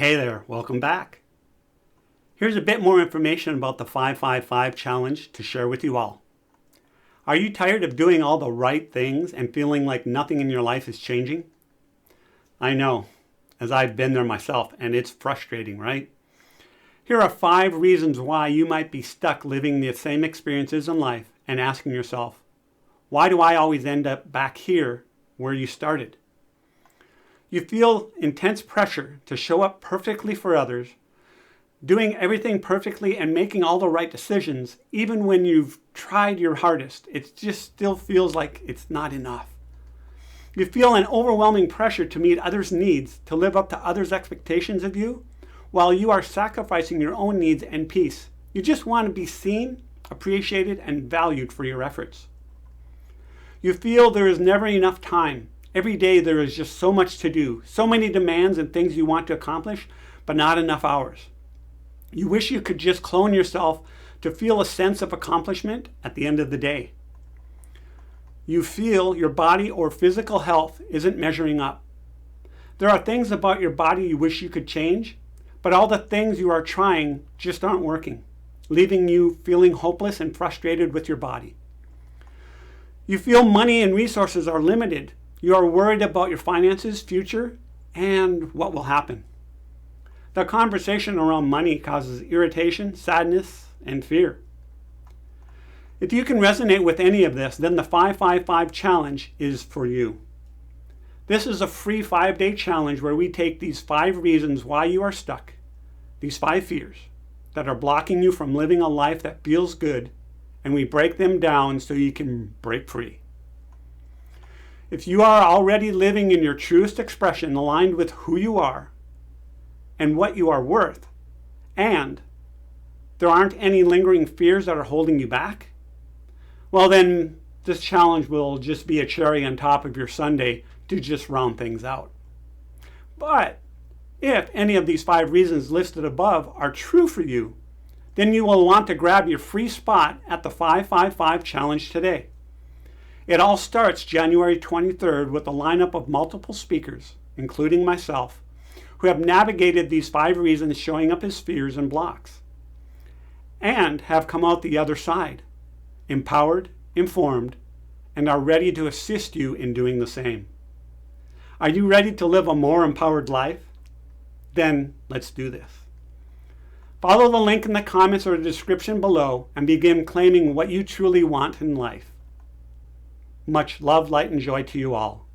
Hey there, welcome back. Here's a bit more information about the 5-5-5 challenge to share with you all. Are you tired of doing all the right things and feeling like nothing in your life is changing? I know, as I've been there myself, and it's frustrating, right? Here are 5 reasons why you might be stuck living the same experiences in life and asking yourself, why do I always end up back here where you started? You feel intense pressure to show up perfectly for others, doing everything perfectly and making all the right decisions, even when you've tried your hardest. It just still feels like it's not enough. You feel an overwhelming pressure to meet others' needs, to live up to others' expectations of you, while you are sacrificing your own needs and peace. You just want to be seen, appreciated, and valued for your efforts. You feel there is never enough time. Every day there is just so much to do, so many demands and things you want to accomplish, but not enough hours. You wish you could just clone yourself to feel a sense of accomplishment at the end of the day. You feel your body or physical health isn't measuring up. There are things about your body you wish you could change, but all the things you are trying just aren't working, leaving you feeling hopeless and frustrated with your body. You feel money and resources are limited. You are worried about your finances, future, and what will happen. The conversation around money causes irritation, sadness, and fear. If you can resonate with any of this, then the 5-5-5 challenge is for you. This is a free 5-day challenge where we take these 5 reasons why you are stuck, these 5 fears that are blocking you from living a life that feels good, and we break them down so you can break free. If you are already living in your truest expression, aligned with who you are and what you are worth, and there aren't any lingering fears that are holding you back, well then this challenge will just be a cherry on top of your sundae to just round things out. But if any of these 5 reasons listed above are true for you, then you will want to grab your free spot at the 5-5-5 challenge today. It all starts January 23rd with a lineup of multiple speakers, including myself, who have navigated these 5 reasons showing up as fears and blocks, and have come out the other side, empowered, informed, and are ready to assist you in doing the same. Are you ready to live a more empowered life? Then let's do this. Follow the link in the comments or the description below and begin claiming what you truly want in life. Much love, light, and joy to you all.